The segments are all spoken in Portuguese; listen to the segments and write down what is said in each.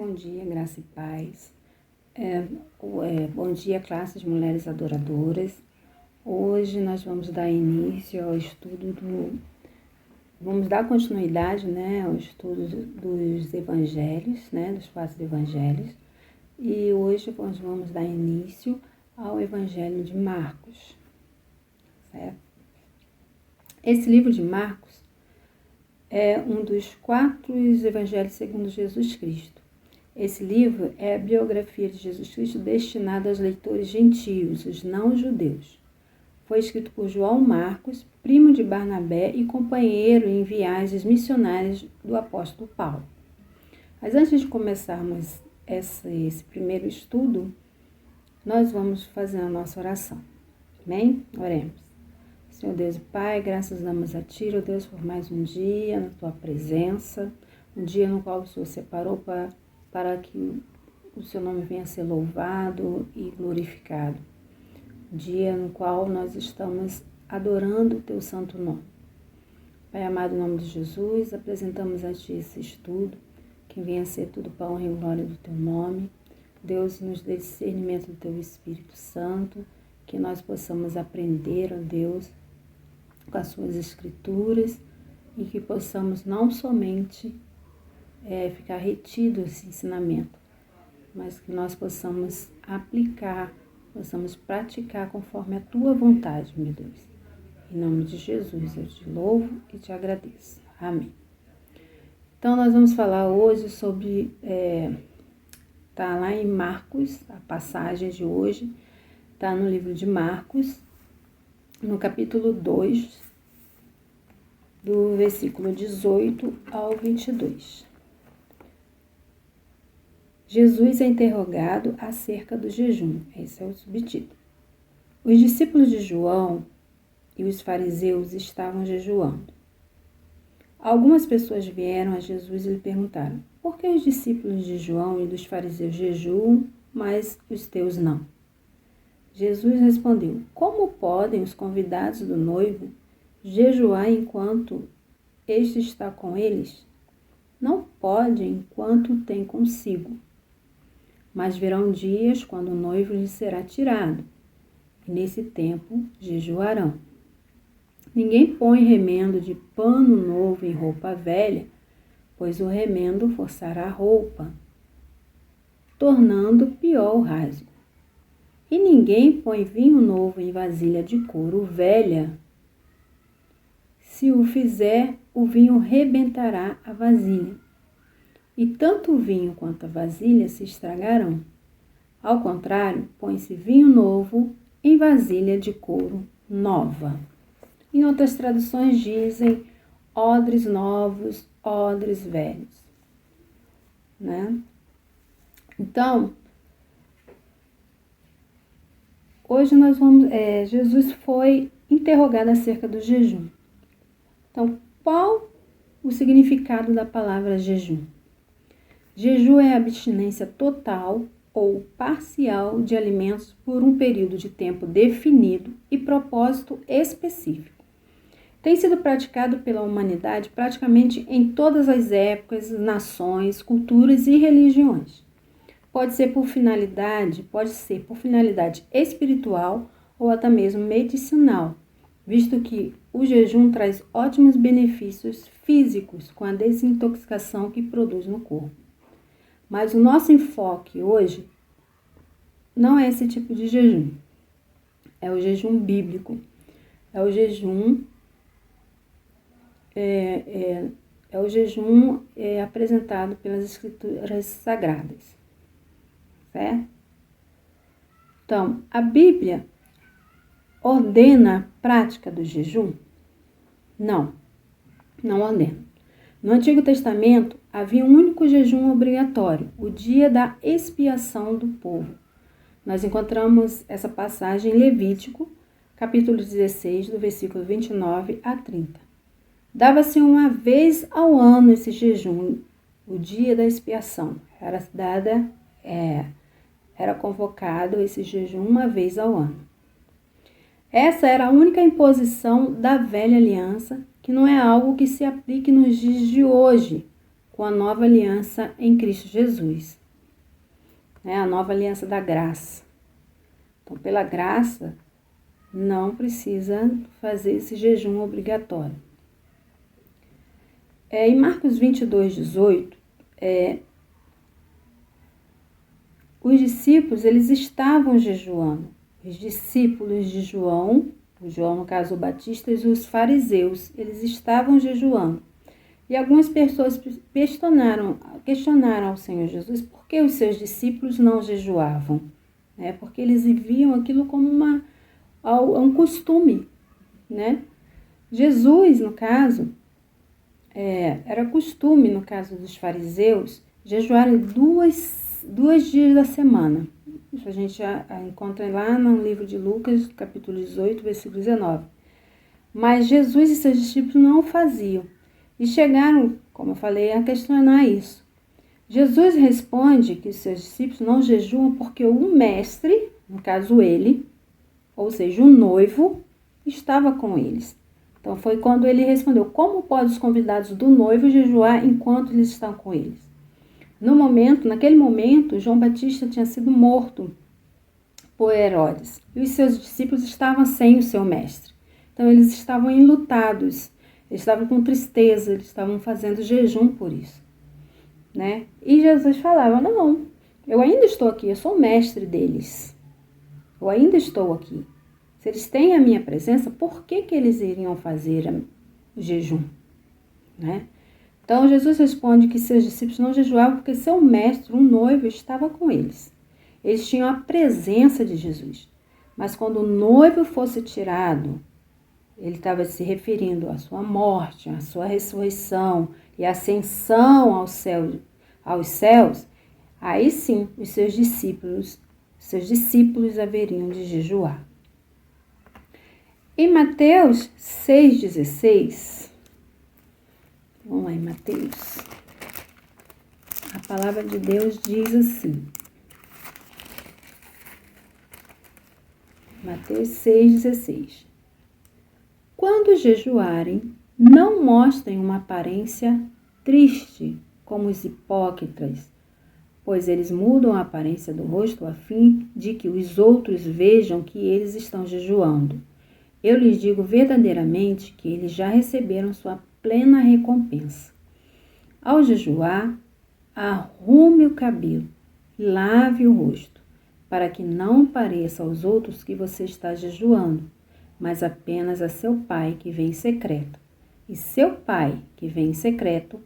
Bom dia, graça e paz. Bom dia, classe de mulheres adoradoras. Hoje nós vamos dar início ao estudo Vamos dar continuidade, ao estudo dos evangelhos, dos 4 evangelhos. E hoje nós vamos dar início ao evangelho de Marcos, certo? Esse livro de Marcos é um dos 4 evangelhos segundo Jesus Cristo. Esse livro é a biografia de Jesus Cristo destinada aos leitores gentios, os não-judeus. Foi escrito por João Marcos, primo de Barnabé e companheiro em viagens missionárias do apóstolo Paulo. Mas antes de começarmos esse primeiro estudo, nós vamos fazer a nossa oração. Amém? Oremos. Senhor Deus e Pai, graças damos a Ti, ó Deus, por mais um dia na Tua presença, um dia no qual o Senhor separou para que o Seu nome venha a ser louvado e glorificado. Um dia no qual nós estamos adorando o Teu santo nome. Pai amado, em nome de Jesus, apresentamos a Ti esse estudo, que venha a ser tudo para a honra e glória do Teu nome. Deus, nos dê discernimento do Teu Espírito Santo, que nós possamos aprender, ó Deus, com as Suas Escrituras e que possamos não somente ficar retido esse ensinamento, mas que nós possamos aplicar, possamos praticar conforme a Tua vontade, meu Deus. Em nome de Jesus, eu te louvo e te agradeço. Amém. Então, nós vamos falar hoje sobre, está lá em Marcos, a passagem de hoje, está no livro de Marcos, no capítulo 2, do versículo 18 ao 22. Jesus é interrogado acerca do jejum. Esse é o subtítulo. Os discípulos de João e os fariseus estavam jejuando. Algumas pessoas vieram a Jesus e lhe perguntaram: por que os discípulos de João e dos fariseus jejuam, mas os teus não? Jesus respondeu: como podem os convidados do noivo jejuar enquanto este está com eles? Não podem enquanto tem consigo. Mas virão dias quando o noivo lhes será tirado, e nesse tempo jejuarão. Ninguém põe remendo de pano novo em roupa velha, pois o remendo forçará a roupa, tornando pior o rasgo. E ninguém põe vinho novo em vasilha de couro velha. Se o fizer, o vinho rebentará a vasilha, e tanto o vinho quanto a vasilha se estragarão. Ao contrário, põe-se vinho novo em vasilha de couro nova. Em outras traduções dizem odres novos, odres velhos. Então, hoje nós vamos... Jesus foi interrogado acerca do jejum. Então, qual o significado da palavra jejum? Jejum é a abstinência total ou parcial de alimentos por um período de tempo definido e propósito específico. Tem sido praticado pela humanidade praticamente em todas as épocas, nações, culturas e religiões. Pode ser por finalidade espiritual ou até mesmo medicinal, visto que o jejum traz ótimos benefícios físicos com a desintoxicação que produz no corpo. Mas o nosso enfoque hoje não é esse tipo de jejum. É o jejum bíblico. É o jejum apresentado pelas Escrituras Sagradas. Certo? Então, a Bíblia ordena a prática do jejum? Não ordena. No Antigo Testamento, havia um único jejum obrigatório, o dia da expiação do povo. Nós encontramos essa passagem em Levítico, capítulo 16, do versículo 29 a 30. Dava-se uma vez ao ano esse jejum, o dia da expiação. Era convocado esse jejum uma vez ao ano. Essa era a única imposição da velha aliança, que não é algo que se aplique nos dias de hoje, com a nova aliança em Cristo Jesus, né? A nova aliança da graça. Então, pela graça, não precisa fazer esse jejum obrigatório. Em Marcos 22:18, os discípulos, eles estavam jejuando. Os discípulos de João, o João, no caso, o Batista, e os fariseus, eles estavam jejuando. E algumas pessoas questionaram ao Senhor Jesus por que os seus discípulos não jejuavam. Porque eles viam aquilo como um costume, né? Jesus, no caso, era costume, no caso dos fariseus, jejuarem dois dias da semana. Isso a gente já encontra lá no livro de Lucas, capítulo 18, versículo 19. Mas Jesus e seus discípulos não o faziam. E chegaram, como eu falei, a questionar isso. Jesus responde que os seus discípulos não jejuam porque o mestre, no caso ele, ou seja, o noivo, estava com eles. Então foi quando ele respondeu: como podem os convidados do noivo jejuar enquanto eles estão com eles? Naquele momento, João Batista tinha sido morto por Herodes. E os seus discípulos estavam sem o seu mestre. Então eles estavam enlutados, eles estavam com tristeza, eles estavam fazendo jejum por isso, né? E Jesus falava: não, eu ainda estou aqui, eu sou o mestre deles. Eu ainda estou aqui. Se eles têm a minha presença, por que eles iriam fazer o jejum, né? Então, Jesus responde que seus discípulos não jejuavam porque seu mestre, um noivo, estava com eles. Eles tinham a presença de Jesus. Mas quando o noivo fosse tirado, ele estava se referindo à sua morte, à sua ressurreição e ascensão aos céus, aí sim os seus discípulos haveriam de jejuar. Em Mateus 6,16, vamos lá em Mateus, a palavra de Deus diz assim, Mateus 6,16: quando jejuarem, não mostrem uma aparência triste como os hipócritas, pois eles mudam a aparência do rosto a fim de que os outros vejam que eles estão jejuando. Eu lhes digo verdadeiramente que eles já receberam sua plena recompensa. Ao jejuar, arrume o cabelo, lave o rosto, para que não pareça aos outros que você está jejuando, mas apenas a seu Pai que vem em secreto. E seu Pai que vem em secreto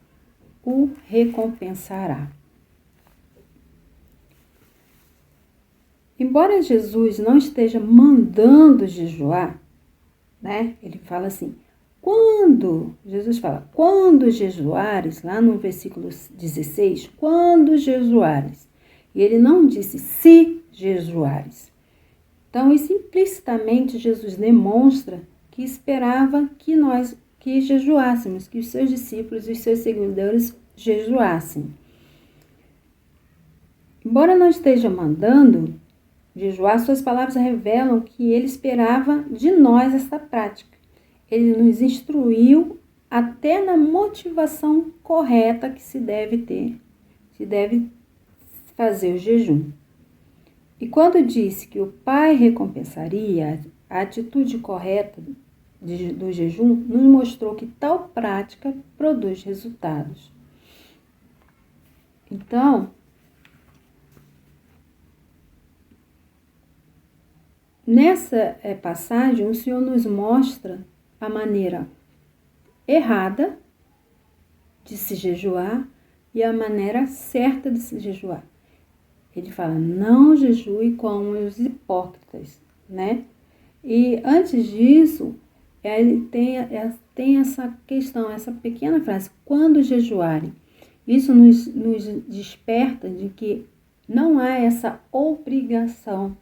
o recompensará. Embora Jesus não esteja mandando jejuar, né? Ele fala assim, Jesus fala, quando jejuares, lá no versículo 16, quando jejuares. E ele não disse se jejuares. Então, isso implicitamente Jesus demonstra que esperava que jejuássemos, que os seus discípulos e os seus seguidores jejuassem. Embora não esteja mandando jejuar, suas palavras revelam que ele esperava de nós essa prática. Ele nos instruiu até na motivação correta que se deve ter, se deve fazer o jejum. E quando disse que o Pai recompensaria, a atitude correta do jejum nos mostrou que tal prática produz resultados. Então, nessa passagem, o Senhor nos mostra a maneira errada de se jejuar e a maneira certa de se jejuar. Ele fala, não jejue como os hipócritas, né? E antes disso, ele tem essa questão, essa pequena frase, quando jejuarem. Isso nos desperta de que não há essa obrigação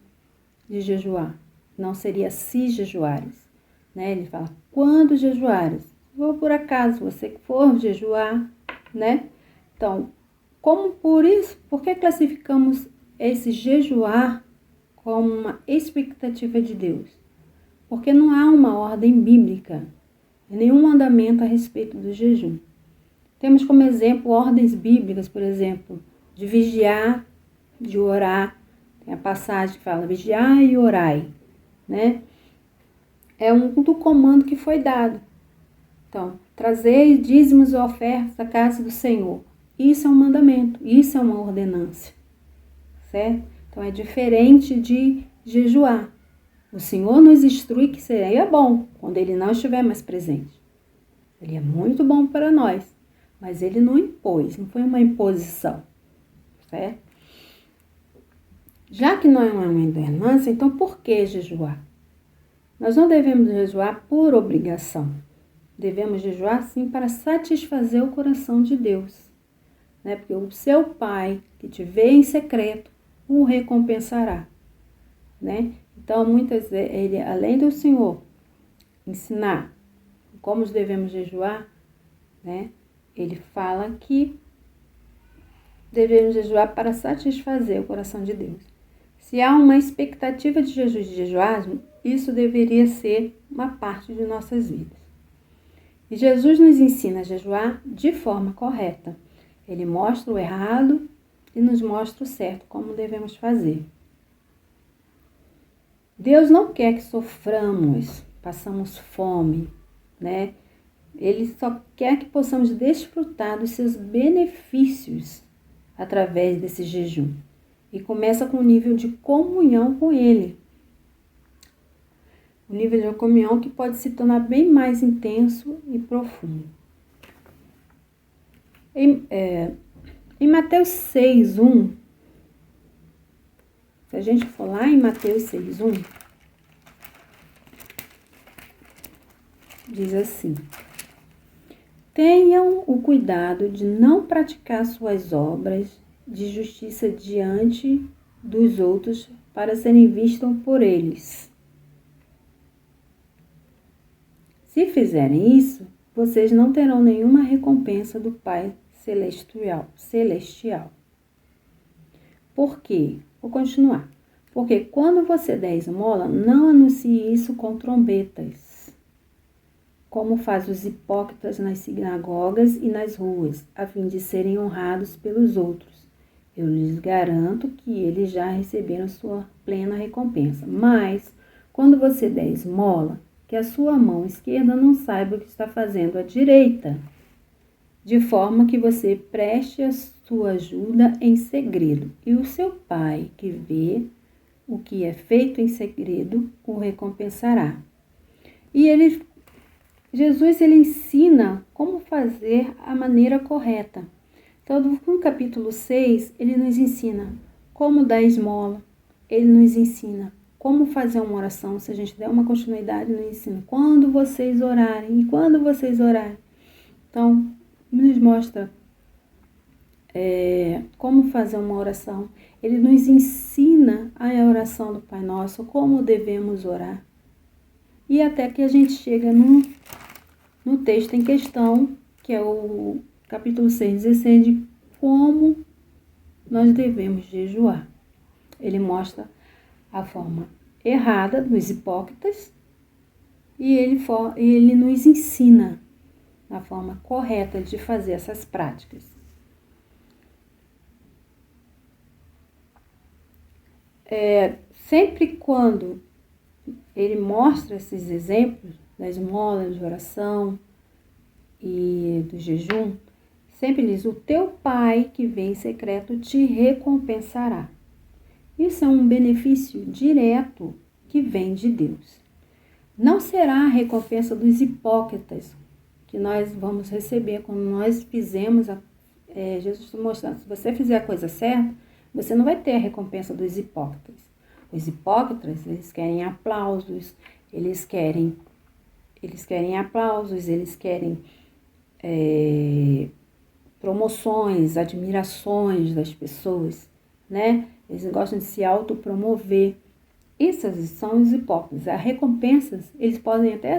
de jejuar. Não seria se jejuares, né? Ele fala, quando jejuares. Ou por acaso, você for jejuar, né? Então, por que classificamos esse jejuar como uma expectativa de Deus? Porque não há uma ordem bíblica, nenhum mandamento a respeito do jejum. Temos como exemplo ordens bíblicas, por exemplo, de vigiar, de orar. Tem a passagem que fala vigiai e orai, né? É um do comando que foi dado. Então, trazei dízimos e ofertas à casa do Senhor. Isso é um mandamento, isso é uma ordenança, certo? Então, é diferente de jejuar. O Senhor nos instrui que seria bom quando Ele não estiver mais presente. Ele é muito bom para nós, mas Ele não impôs, não foi uma imposição, certo? Já que não é uma ordenança, então por que jejuar? Nós não devemos jejuar por obrigação. Devemos jejuar, sim, para satisfazer o coração de Deus, né? Porque o seu Pai, que te vê em secreto, o recompensará, né? Então, muitas vezes, ele, além do Senhor ensinar como devemos jejuar, né? Ele fala que devemos jejuar para satisfazer o coração de Deus. Se há uma expectativa de jejuar, isso deveria ser uma parte de nossas vidas. E Jesus nos ensina a jejuar de forma correta. Ele mostra o errado e nos mostra o certo, como devemos fazer. Deus não quer que soframos, passamos fome, né? Ele só quer que possamos desfrutar dos seus benefícios através desse jejum. E começa com o nível de comunhão com Ele. O nível de comunhão que pode se tornar bem mais intenso e profundo. Em Mateus 6:1, se a gente for lá em Mateus 6:1, diz assim: tenham o cuidado de não praticar suas obras de justiça diante dos outros para serem vistos por eles. Se fizerem isso, vocês não terão nenhuma recompensa do Pai celestial. Por quê? Vou continuar. Porque quando você der esmola, não anuncie isso com trombetas, como fazem os hipócritas nas sinagogas e nas ruas, a fim de serem honrados pelos outros. Eu lhes garanto que eles já receberam sua plena recompensa. Mas, quando você der esmola, que a sua mão esquerda não saiba o que está fazendo a direita, de forma que você preste a sua ajuda em segredo, e o seu Pai, que vê o que é feito em segredo, o recompensará. E Jesus ensina como fazer a maneira correta. Então, no capítulo 6, ele nos ensina como dar esmola, ele nos ensina como fazer uma oração. Se a gente der uma continuidade, ele nos ensina quando vocês orarem e quando vocês orarem. Então, nos mostra como fazer uma oração. Ele nos ensina a oração do Pai Nosso, como devemos orar. E até que a gente chega no texto em questão, que é o capítulo 6:16, de como nós devemos jejuar. Ele mostra a forma errada dos hipócritas e ele nos ensina a forma correta de fazer essas práticas. Sempre quando ele mostra esses exemplos da esmola, de oração e do jejum, sempre diz: o teu Pai que vem em secreto te recompensará. Isso é um benefício direto que vem de Deus. Não será a recompensa dos hipócritas que nós vamos receber quando nós fizemos Jesus está mostrando, se você fizer a coisa certa, você não vai ter a recompensa dos hipócritas. Os hipócritas, eles querem aplausos, eles querem promoções, admirações das pessoas, né? Eles gostam de se autopromover. Esses são os hipócritas. As recompensas, eles podem até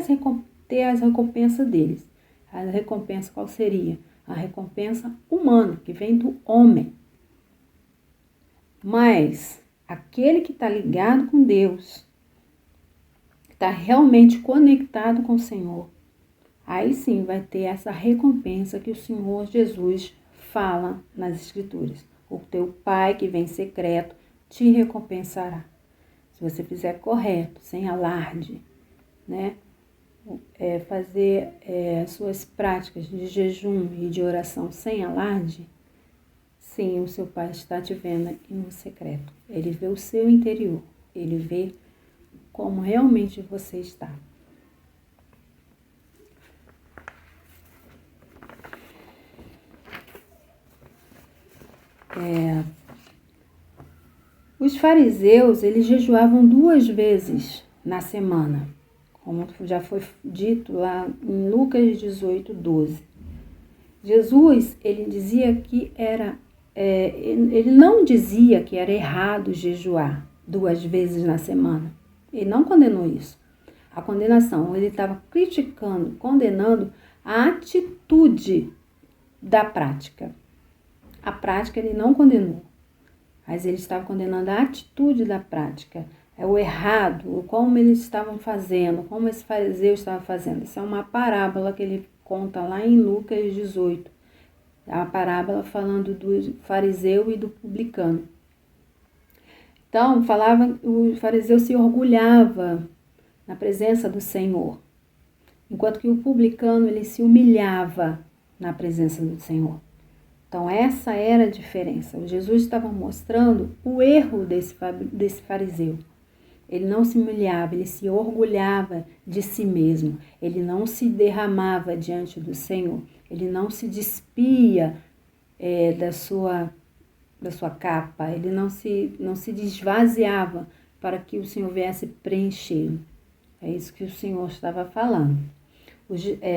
ter as recompensas deles. A recompensa qual seria? A recompensa humana, que vem do homem. Mas aquele que está ligado com Deus, que está realmente conectado com o Senhor, aí sim vai ter essa recompensa que o Senhor Jesus fala nas Escrituras. O teu Pai que vem em secreto te recompensará. Se você fizer correto, sem alarde, né? Fazer suas práticas de jejum e de oração sem alarde, sim, o seu Pai está te vendo no secreto. Ele vê o seu interior, ele vê como realmente você está. Os fariseus, eles jejuavam 2 vezes na semana, como já foi dito lá em Lucas 18, 12. Jesus, ele dizia que ele não dizia que era errado jejuar 2 vezes na semana. Ele não condenou isso. A condenação, ele estava criticando, condenando a atitude da prática. A prática ele não condenou, mas ele estava condenando a atitude da prática. É o errado, como eles estavam fazendo, como esse fariseu estava fazendo. Isso é uma parábola que ele conta lá em Lucas 18. É uma parábola falando do fariseu e do publicano. Então, o fariseu se orgulhava na presença do Senhor, enquanto que o publicano ele se humilhava na presença do Senhor. Então, essa era a diferença. O Jesus estava mostrando o erro desse fariseu. Ele não se humilhava, ele se orgulhava de si mesmo. Ele não se derramava diante do Senhor. Ele não se despia da sua capa. Ele não se desvaziava para que o Senhor viesse preenchê-lo. É isso que o Senhor estava falando.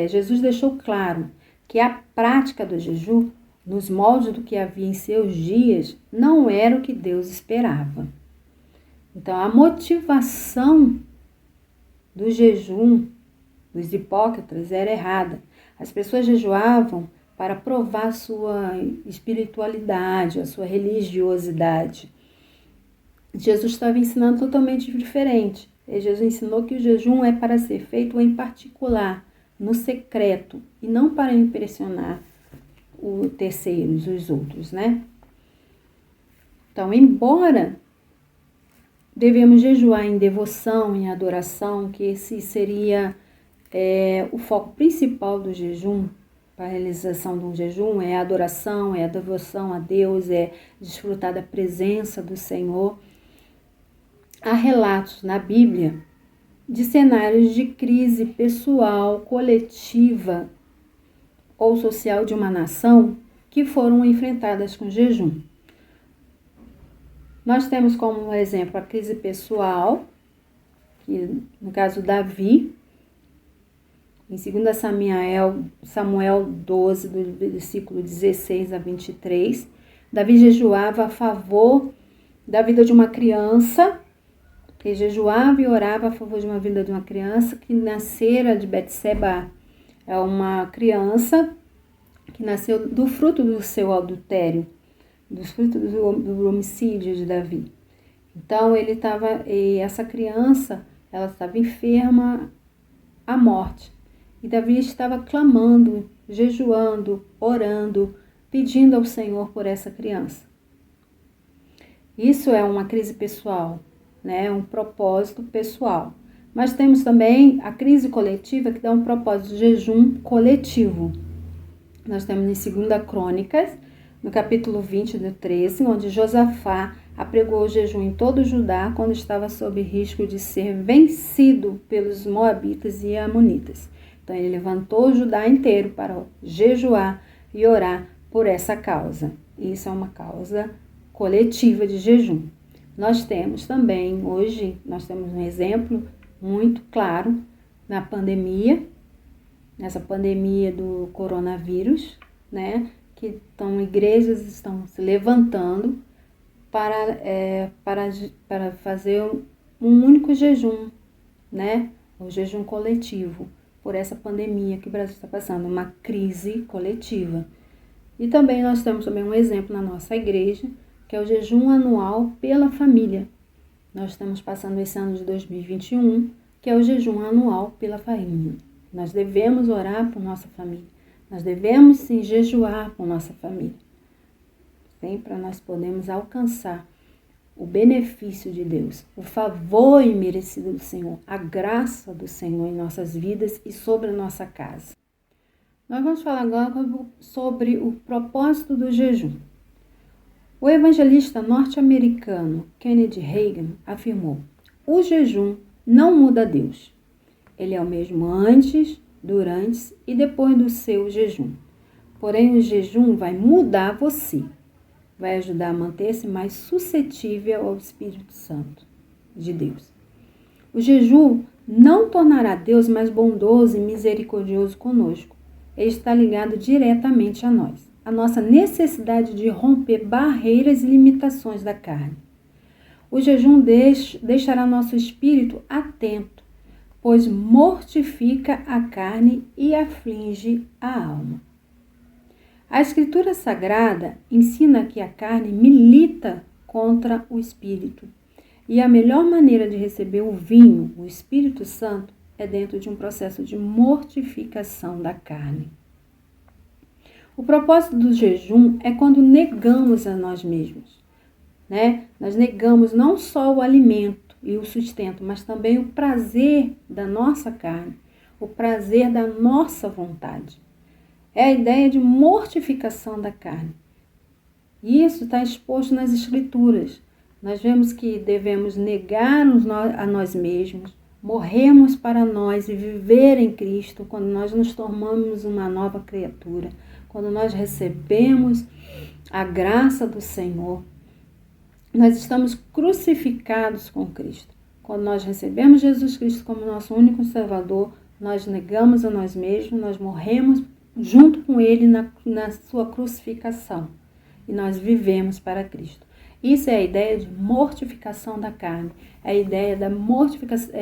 Jesus deixou claro que a prática do jejum, nos moldes do que havia em seus dias, não era o que Deus esperava. Então, a motivação do jejum dos hipócritas era errada. As pessoas jejuavam para provar a sua espiritualidade, a sua religiosidade. Jesus estava ensinando totalmente diferente. Jesus ensinou que o jejum é para ser feito em particular, no secreto, e não para impressionar os terceiros, os outros, né? Então, embora devemos jejuar em devoção, em adoração, que esse seria o foco principal do jejum, para a realização do jejum, é a adoração, é a devoção a Deus, é desfrutar da presença do Senhor. Há relatos na Bíblia de cenários de crise pessoal, coletiva ou social de uma nação que foram enfrentadas com jejum. Nós temos como exemplo a crise pessoal, que no caso Davi, em 2 Samuel 12, do versículo 16 a 23, Davi jejuava a favor da vida de uma criança, que jejuava e orava a favor de uma vida de uma criança que nascera de Betseba. É uma criança que nasceu do fruto do seu adultério, do fruto do homicídio de Davi. Então, essa criança, ela estava enferma à morte. E Davi estava clamando, jejuando, orando, pedindo ao Senhor por essa criança. Isso é uma crise pessoal, né? Um propósito pessoal. Mas temos também a crise coletiva, que dá um propósito de jejum coletivo. Nós temos em 2 Crônicas, no capítulo 20, do 13, onde Josafá apregou o jejum em todo o Judá quando estava sob risco de ser vencido pelos moabitas e amonitas. Então, ele levantou o Judá inteiro para jejuar e orar por essa causa. Isso é uma causa coletiva de jejum. Nós temos também, hoje, um exemplo muito claro na pandemia, nessa pandemia do coronavírus, né? Que igrejas estão se levantando para fazer um único jejum, né? O jejum coletivo, por essa pandemia que o Brasil está passando, uma crise coletiva. E também nós temos também um exemplo na nossa igreja, que é o jejum anual pela família. Nós estamos passando esse ano de 2021, que é o jejum anual pela família. Nós devemos orar por nossa família. Nós devemos sim jejuar por nossa família. Sim, para nós podermos alcançar o benefício de Deus, o favor imerecido do Senhor, a graça do Senhor em nossas vidas e sobre a nossa casa. Nós vamos falar agora sobre o propósito do jejum. O evangelista norte-americano Kenneth Hagin afirmou: o jejum não muda Deus. Ele é o mesmo antes, durante e depois do seu jejum. Porém, o jejum vai mudar você. Vai ajudar a manter-se mais suscetível ao Espírito Santo de Deus. O jejum não tornará Deus mais bondoso e misericordioso conosco. Ele está ligado diretamente a nós. A nossa necessidade de romper barreiras e limitações da carne. O jejum deixará nosso espírito atento, pois mortifica a carne e aflige a alma. A Escritura Sagrada ensina que a carne milita contra o Espírito. E a melhor maneira de receber o vinho, o Espírito Santo, é dentro de um processo de mortificação da carne. O propósito do jejum é quando negamos a nós mesmos, né? Nós negamos não só o alimento e o sustento, mas também o prazer da nossa carne, o prazer da nossa vontade. É a ideia de mortificação da carne. E isso está exposto nas Escrituras. Nós vemos que devemos negar a nós mesmos, morrermos para nós e viver em Cristo quando nós nos tornamos uma nova criatura, quando nós recebemos a graça do Senhor. Nós estamos crucificados com Cristo. Quando nós recebemos Jesus Cristo como nosso único Salvador, nós negamos a nós mesmos, nós morremos junto com Ele na sua crucificação. E nós vivemos para Cristo. Isso é a ideia de mortificação da carne. É a ideia da mortificação,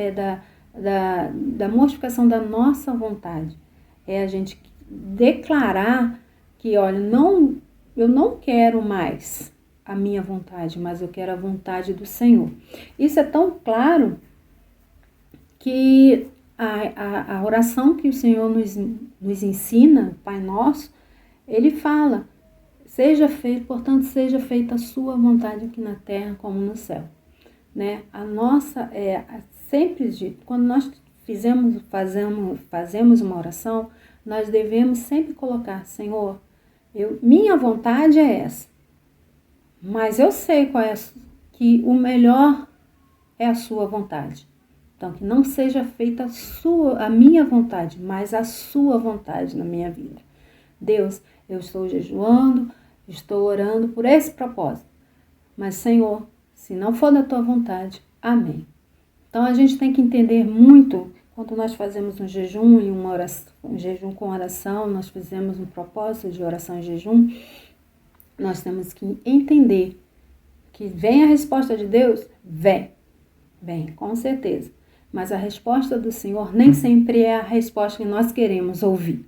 da mortificação da nossa vontade. É a gente declarar que, olha, eu não quero mais a minha vontade, mas eu quero a vontade do Senhor. Isso é tão claro que a oração que o Senhor nos ensina, Pai Nosso, Ele fala: portanto, seja feita a sua vontade aqui na terra como no céu. Né? A nossa, sempre dito, quando nós fazemos uma oração, nós devemos sempre colocar: Senhor, minha vontade é essa, mas eu sei que o melhor é a sua vontade. Então, que não seja feita a minha vontade, mas a sua vontade na minha vida. Deus, eu estou jejuando, estou orando por esse propósito. Mas, Senhor, se não for da tua vontade, amém. Então, a gente tem que entender muito, quando nós fazemos um jejum e uma oração, um jejum com oração, nós fizemos um propósito de oração e jejum, nós temos que entender que vem a resposta de Deus, vem, com certeza. Mas a resposta do Senhor nem sempre é a resposta que nós queremos ouvir.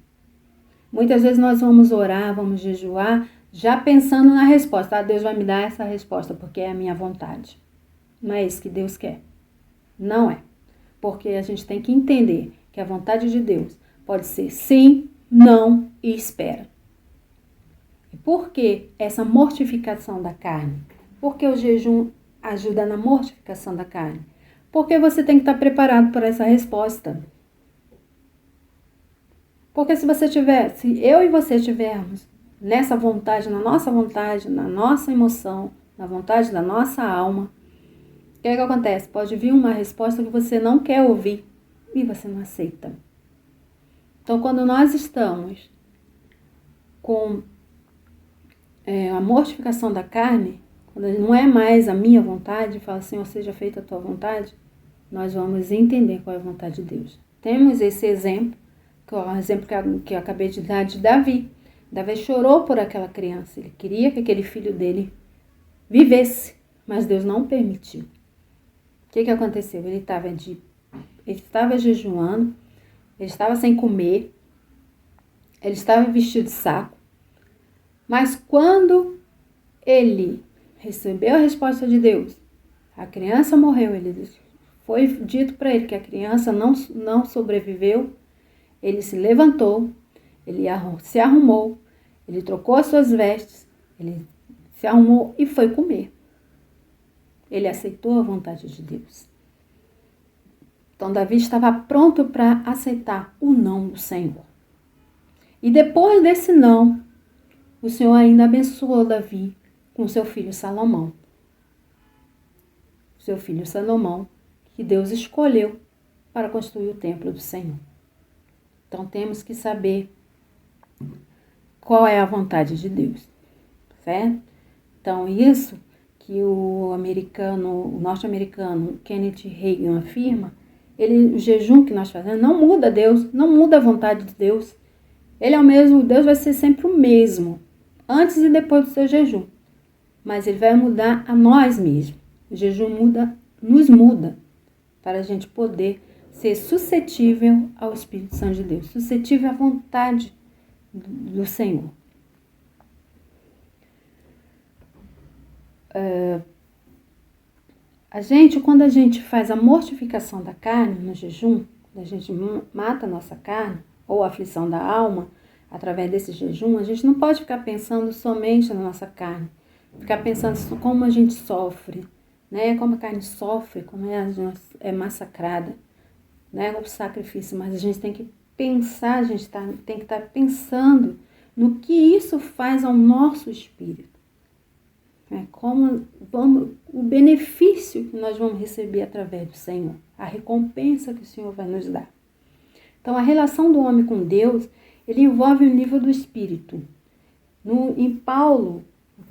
Muitas vezes nós vamos orar, vamos jejuar, já pensando na resposta. Deus vai me dar essa resposta porque é a minha vontade. Não é isso que Deus quer. Não é. Porque a gente tem que entender que a vontade de Deus pode ser sim, não e espera. E por que essa mortificação da carne? Por que o jejum ajuda na mortificação da carne? Porque você tem que estar preparado para essa resposta. Porque se eu e você estivermos nessa vontade, na nossa emoção, na vontade da nossa alma, o que acontece? Pode vir uma resposta que você não quer ouvir e você não aceita. Então, quando nós estamos com a mortificação da carne, quando não é mais a minha vontade, fala assim, seja feita a tua vontade, nós vamos entender qual é a vontade de Deus. Temos esse exemplo, que é o exemplo que eu acabei de dar de Davi. Davi chorou por aquela criança, ele queria que aquele filho dele vivesse, mas Deus não permitiu. O que aconteceu? Ele estava jejuando, ele estava sem comer, ele estava vestido de saco, mas quando ele recebeu a resposta de Deus, a criança morreu, foi dito para ele que a criança não sobreviveu, ele se levantou, ele se arrumou, ele trocou as suas vestes, ele se arrumou e foi comer. Ele aceitou a vontade de Deus. Então, Davi estava pronto para aceitar o não do Senhor. E depois desse não, o Senhor ainda abençoou Davi com seu filho Salomão. Seu filho Salomão, que Deus escolheu para construir o templo do Senhor. Então, temos que saber qual é a vontade de Deus, certo? Então, isso que o norte-americano Kenneth Hagin afirma, o jejum que nós fazemos não muda Deus, não muda a vontade de Deus. Ele é o mesmo, Deus vai ser sempre o mesmo, antes e depois do seu jejum. Mas ele vai mudar a nós mesmos. O jejum nos muda, para a gente poder ser suscetível ao Espírito Santo de Deus, suscetível à vontade do Senhor. Quando a gente faz a mortificação da carne no jejum, quando a gente mata a nossa carne, ou a aflição da alma, através desse jejum, a gente não pode ficar pensando somente na nossa carne, ficar pensando como a gente sofre, né? Como a carne sofre, como é massacrada, né? O sacrifício, mas a gente tem que pensar, a gente tem que estar pensando no que isso faz ao nosso espírito. O benefício que nós vamos receber através do Senhor, a recompensa que o Senhor vai nos dar. Então, a relação do homem com Deus, ele envolve o nível do espírito. Em Paulo,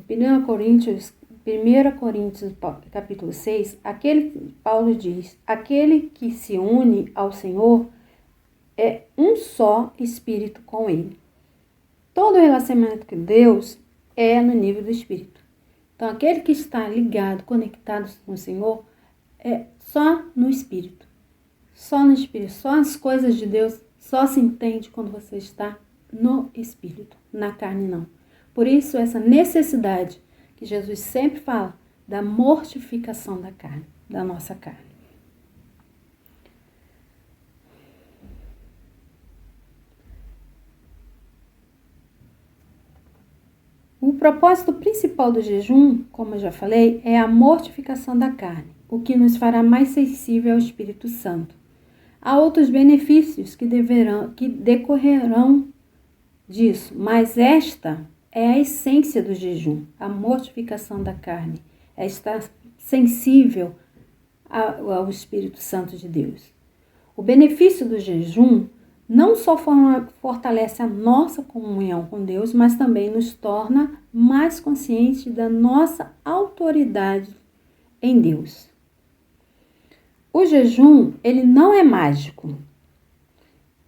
1 Coríntios capítulo 6, Paulo diz, aquele que se une ao Senhor é um só espírito com ele. Todo relacionamento com Deus é no nível do espírito. Então, aquele que está ligado, conectado com o Senhor, é só no Espírito. Só no Espírito. Só as coisas de Deus só se entende quando você está no Espírito. Na carne, não. Por isso, essa necessidade que Jesus sempre fala da mortificação da carne, da nossa carne. O propósito principal do jejum, como eu já falei, é a mortificação da carne, o que nos fará mais sensível ao Espírito Santo. Há outros benefícios que decorrerão disso, mas esta é a essência do jejum, a mortificação da carne, é estar sensível ao Espírito Santo de Deus. O benefício do jejum não só fortalece a nossa comunhão com Deus, mas também nos torna mais conscientes da nossa autoridade em Deus. O jejum, ele não é mágico.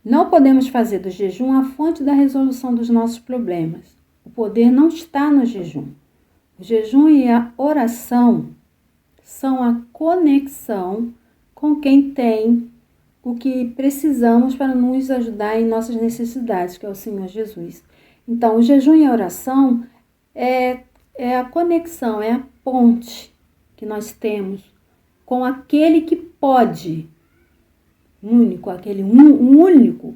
Não podemos fazer do jejum a fonte da resolução dos nossos problemas. O poder não está no jejum. O jejum e a oração são a conexão com quem tem o que precisamos para nos ajudar em nossas necessidades, que é o Senhor Jesus. Então, o jejum e a oração é a conexão, é a ponte que nós temos com aquele que pode, único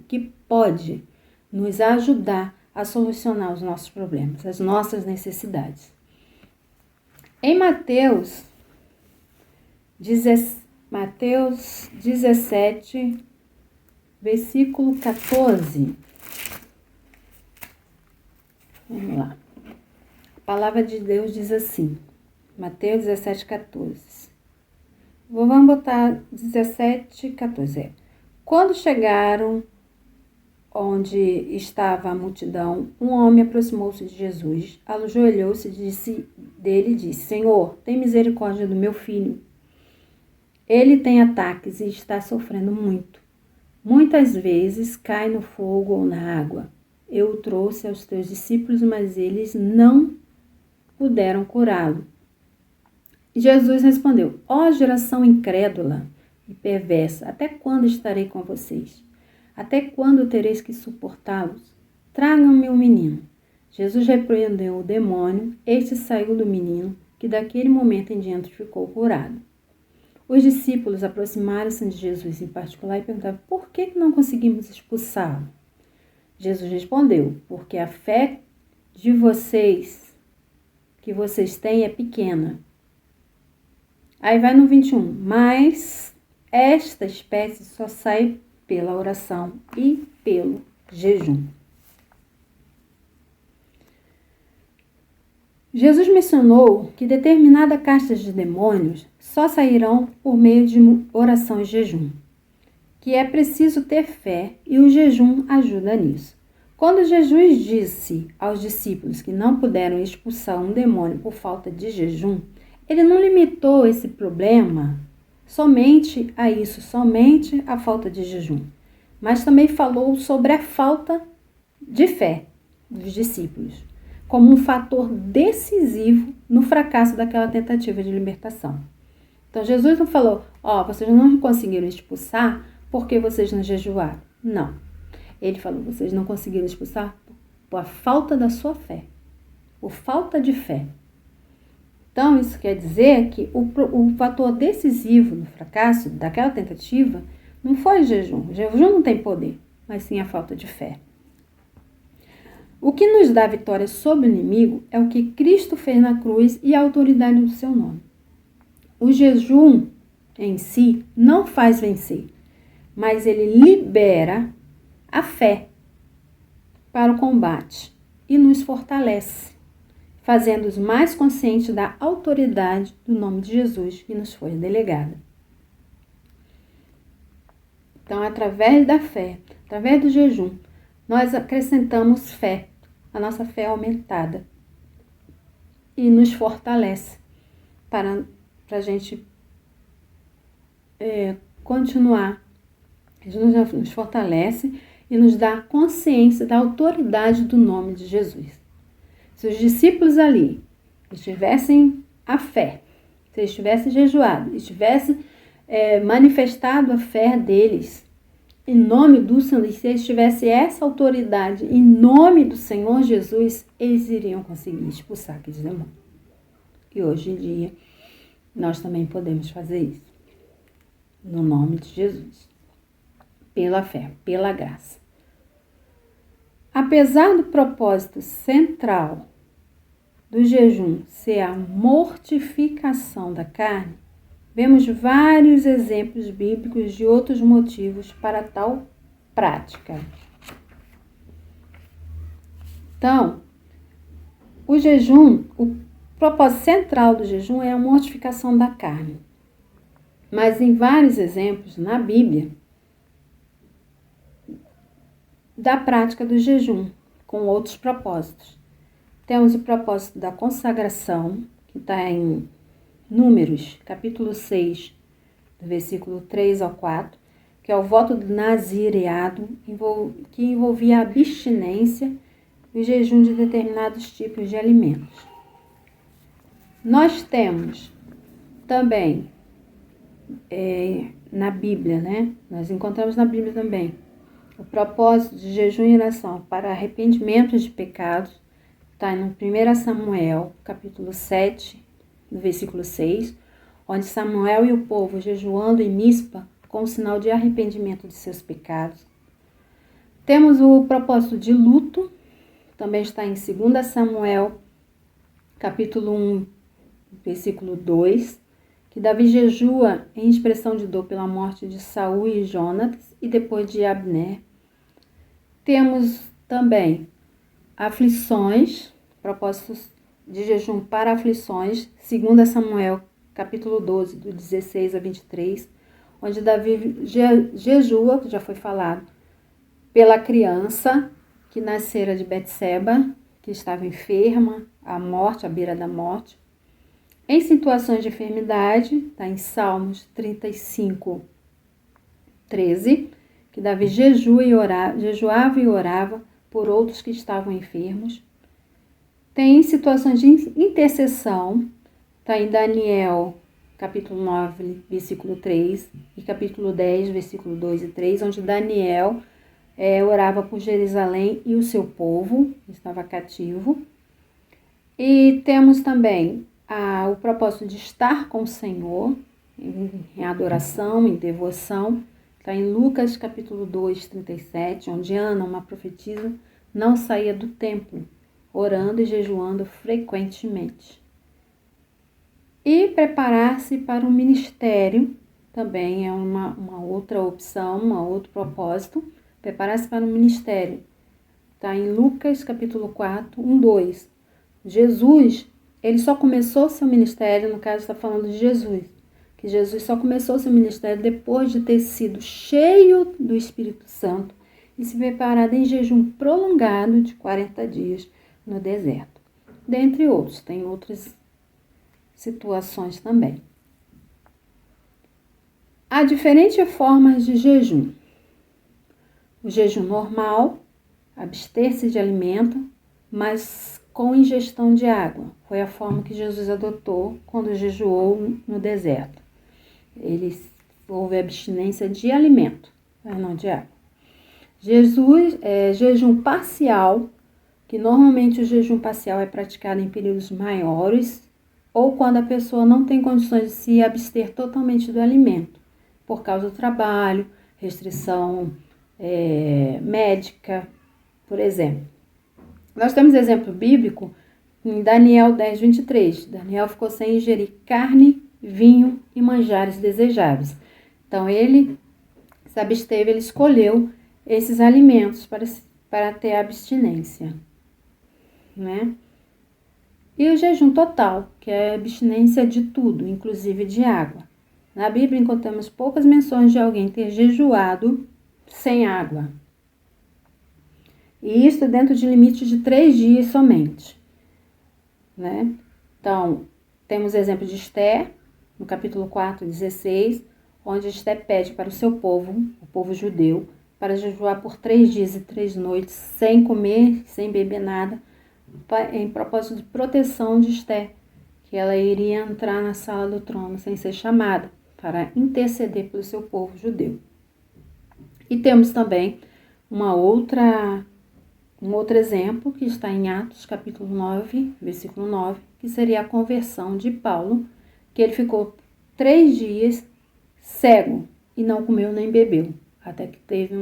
que pode nos ajudar a solucionar os nossos problemas, as nossas necessidades. Em Mateus 17, versículo 14. Vamos lá. A palavra de Deus diz assim, Mateus 17, 14. Vamos botar 17, 14. Quando chegaram onde estava a multidão, um homem aproximou-se de Jesus, ajoelhou-se e disse, Senhor, tem misericórdia do meu filho. Ele tem ataques e está sofrendo muito. Muitas vezes cai no fogo ou na água. Eu o trouxe aos teus discípulos, mas eles não puderam curá-lo. Jesus respondeu, ó geração incrédula e perversa, até quando estarei com vocês? Até quando tereis que suportá-los? Tragam-me o menino. Jesus repreendeu o demônio, este saiu do menino, que daquele momento em diante ficou curado. Os discípulos aproximaram-se de Jesus em particular e perguntaram: por que não conseguimos expulsá-lo? Jesus respondeu: porque a fé de vocês, que vocês têm, é pequena. Aí vai no 21. Mas esta espécie só sai pela oração e pelo jejum. Jesus mencionou que determinada casta de demônios só sairão por meio de oração e jejum, que é preciso ter fé e o jejum ajuda nisso. Quando Jesus disse aos discípulos que não puderam expulsar um demônio por falta de jejum, ele não limitou esse problema somente a isso, somente a falta de jejum, mas também falou sobre a falta de fé dos discípulos, como um fator decisivo no fracasso daquela tentativa de libertação. Então, Jesus não falou: vocês não conseguiram expulsar porque vocês não jejuaram. Não. Ele falou: vocês não conseguiram expulsar por falta da sua fé, por falta de fé. Então, isso quer dizer que o fator decisivo no fracasso daquela tentativa não foi o jejum. O jejum não tem poder, mas sim a falta de fé. O que nos dá vitória sobre o inimigo é o que Cristo fez na cruz e a autoridade do seu nome. O jejum em si não faz vencer, mas ele libera a fé para o combate e nos fortalece, fazendo-os mais conscientes da autoridade do nome de Jesus que nos foi delegada. Então, através da fé, através do jejum, nós acrescentamos fé, a nossa fé é aumentada e nos fortalece para a gente continuar. Jesus nos fortalece e nos dá consciência da autoridade do nome de Jesus. Se os discípulos ali tivessem a fé, se eles tivessem jejuado, tivessem manifestado a fé deles, em nome do Senhor, se eles tivessem essa autoridade, em nome do Senhor Jesus, eles iriam conseguir expulsar aqueles demônios. E hoje em dia, nós também podemos fazer isso. No nome de Jesus. Pela fé, pela graça. Apesar do propósito central do jejum ser a mortificação da carne, vemos vários exemplos bíblicos de outros motivos para tal prática. Então, o jejum, o propósito central do jejum é a mortificação da carne. Mas em vários exemplos na Bíblia, da prática do jejum, com outros propósitos. Temos o propósito da consagração, que está em Números, capítulo 6, do versículo 3 ao 4, que é o voto do nazireado, que envolvia a abstinência e o jejum de determinados tipos de alimentos. Nós temos também, na Bíblia, né? Nós encontramos na Bíblia também, o propósito de jejum e oração para arrependimento de pecados, está no 1 Samuel, capítulo 7, no versículo 6, onde Samuel e o povo jejuando em Mispa com o sinal de arrependimento de seus pecados. Temos o propósito de luto, também está em 2 Samuel, capítulo 1, versículo 2, que Davi jejua em expressão de dor pela morte de Saul e Jonatas e depois de Abner. Temos também aflições, propósitos de jejum para aflições, 2 Samuel, capítulo 12, do 16 a 23, onde Davi jejua, que já foi falado, pela criança que nascera de Betseba, que estava enferma, à beira da morte. Em situações de enfermidade, está em Salmos 35, 13, que Davi jejuava e orava por outros que estavam enfermos. Tem situações de intercessão, está em Daniel, capítulo 9, versículo 3, e capítulo 10, versículo 2 e 3, onde Daniel orava por Jerusalém e o seu povo, que estava cativo. E temos também o propósito de estar com o Senhor, em adoração, em devoção. Está em Lucas capítulo 2, 37, onde Ana, uma profetisa, não saía do templo, orando e jejuando frequentemente. E preparar-se para o ministério também é uma outra opção, um outro propósito. Preparar-se para o ministério. Está em Lucas capítulo 4, 1, 2. Jesus, ele só começou seu ministério, no caso está falando de Jesus, que Jesus só começou seu ministério depois de ter sido cheio do Espírito Santo e se preparado em jejum prolongado de 40 dias no deserto. Dentre outros, tem outras situações também. Há diferentes formas de jejum. O jejum normal, abster-se de alimento, mas com ingestão de água. Foi a forma que Jesus adotou quando jejuou no deserto. Houve abstinência de alimento, mas não de água. Jejum parcial, que normalmente o jejum parcial é praticado em períodos maiores ou quando a pessoa não tem condições de se abster totalmente do alimento, por causa do trabalho, restrição médica, por exemplo. Nós temos exemplo bíblico em Daniel 10, 23. Daniel ficou sem ingerir carne, vinho e manjares desejáveis. Então, ele se absteve, ele escolheu esses alimentos para ter abstinência, né? E o jejum total, que é a abstinência de tudo, inclusive de água. Na Bíblia encontramos poucas menções de alguém ter jejuado sem água. E isso dentro de limites de 3 dias somente, né? Então, temos exemplo de Esther, no capítulo 4, 16, onde Esther pede para o seu povo, o povo judeu, para jejuar por 3 dias e 3 noites, sem comer, sem beber nada, em propósito de proteção de Esther, que ela iria entrar na sala do trono sem ser chamada, para interceder pelo seu povo judeu. E temos também um outro exemplo que está em Atos, capítulo 9, versículo 9, que seria a conversão de Paulo, que ele ficou 3 dias cego e não comeu nem bebeu, até que teve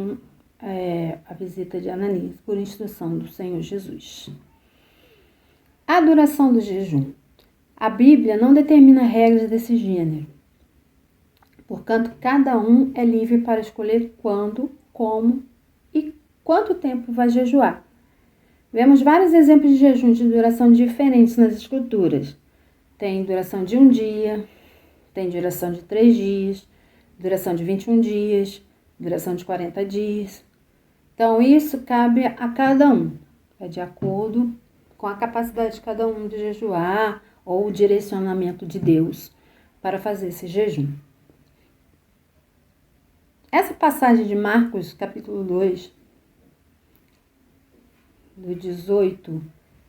a visita de Ananias, por instrução do Senhor Jesus. A duração do jejum. A Bíblia não determina regras desse gênero. Portanto, cada um é livre para escolher quando, como e quanto tempo vai jejuar. Vemos vários exemplos de jejum de duração diferentes nas Escrituras. Tem duração de 1 dia, tem duração de 3 dias, duração de 21 dias, duração de 40 dias. Então, isso cabe a cada um. É de acordo com a capacidade de cada um de jejuar ou o direcionamento de Deus para fazer esse jejum. Essa passagem de Marcos, capítulo 2, do 18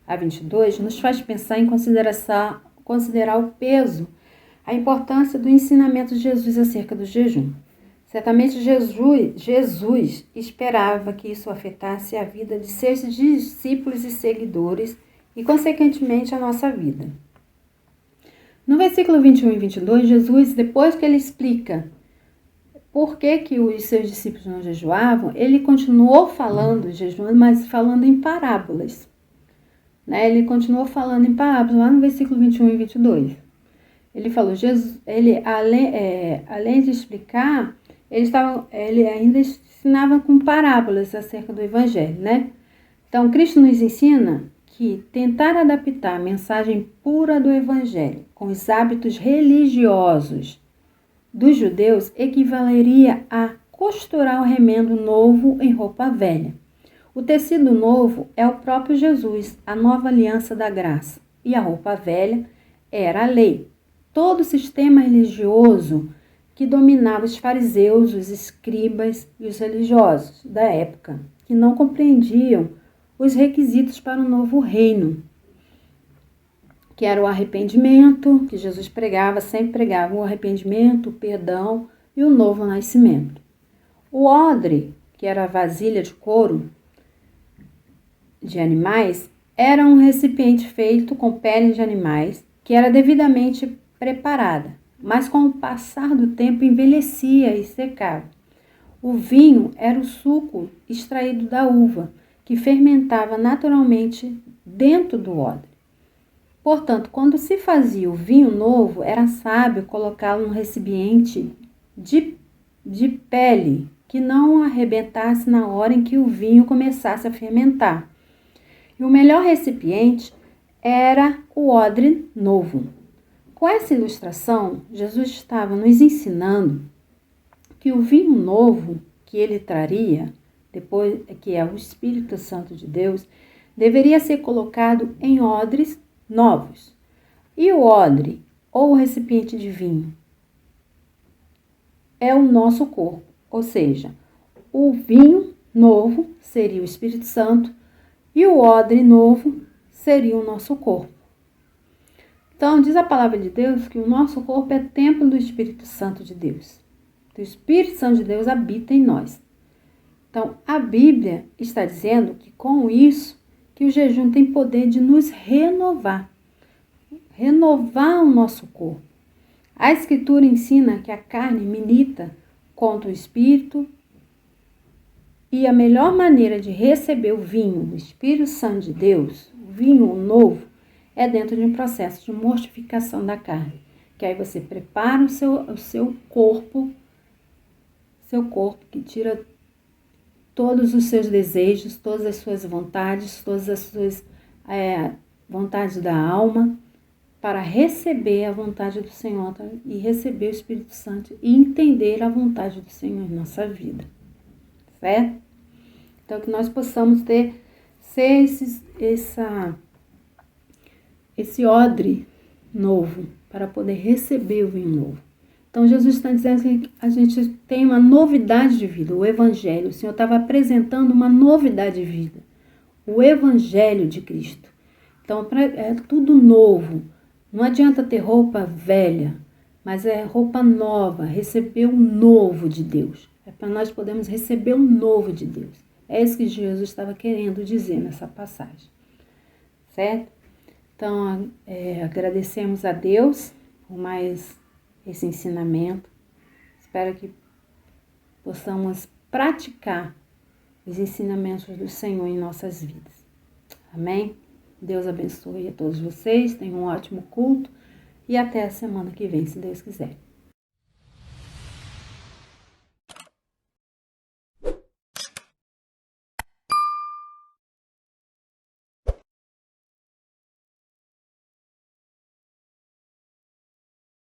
a 22, nos faz pensar em considerar o peso, a importância do ensinamento de Jesus acerca do jejum. Certamente Jesus esperava que isso afetasse a vida de seus discípulos e seguidores e, consequentemente, a nossa vida. No versículo 21 e 22, Jesus, depois que ele explica por que os seus discípulos não jejuavam, ele continuou falando, jejuando, mas falando em parábolas. Né? Ele continuou falando em parábolas, lá no versículo 21 e 22. Ele falou, além de explicar, ele ainda ensinava com parábolas acerca do Evangelho, né? Então, Cristo nos ensina que tentar adaptar a mensagem pura do Evangelho com os hábitos religiosos dos judeus equivaleria a costurar o remendo novo em roupa velha. O tecido novo é o próprio Jesus, a nova aliança da graça, e a roupa velha era a lei. Todo o sistema religioso que dominava os fariseus, os escribas e os religiosos da época, que não compreendiam os requisitos para o novo reino, que era o arrependimento, que Jesus sempre pregava o arrependimento, o perdão e o novo nascimento. O odre, que era a vasilha de couro de animais, era um recipiente feito com pele de animais, que era devidamente preparada. mas com o passar do tempo envelhecia e secava. O vinho era o suco extraído da uva, que fermentava naturalmente dentro do odre. Portanto, quando se fazia o vinho novo, era sábio colocá-lo num recipiente de pele, que não arrebentasse na hora em que o vinho começasse a fermentar. E o melhor recipiente era o odre novo. Com essa ilustração, Jesus estava nos ensinando que o vinho novo que ele traria, depois que é o Espírito Santo de Deus, deveria ser colocado em odres novos. E o odre, ou o recipiente de vinho, é o nosso corpo, ou seja, o vinho novo seria o Espírito Santo e o odre novo seria o nosso corpo. Então, diz a palavra de Deus que o nosso corpo é templo do Espírito Santo de Deus. O Espírito Santo de Deus habita em nós. Então, a Bíblia está dizendo que com isso, que o jejum tem poder de nos renovar o nosso corpo. A Escritura ensina que a carne milita contra o Espírito e a melhor maneira de receber o vinho, o Espírito Santo de Deus, o vinho novo, é dentro de um processo de mortificação da carne. Que aí você prepara o seu corpo que tira todos os seus desejos, todas as suas vontades, todas as suas vontades da alma, para receber a vontade do Senhor e receber o Espírito Santo e entender a vontade do Senhor em nossa vida, certo? Então, que nós possamos ser esse odre novo para poder receber o vinho novo. Então, Jesus está dizendo que a gente tem uma novidade de vida, o Evangelho. O Senhor estava apresentando uma novidade de vida, o Evangelho de Cristo. Então, é tudo novo. Não adianta ter roupa velha, mas é roupa nova, receber o novo de Deus. É para nós podermos receber o novo de Deus. É isso que Jesus estava querendo dizer nessa passagem, certo? Então, agradecemos a Deus por mais esse ensinamento. Espero que possamos praticar os ensinamentos do Senhor em nossas vidas. Amém? Deus abençoe a todos vocês, tenham um ótimo culto e até a semana que vem, se Deus quiser.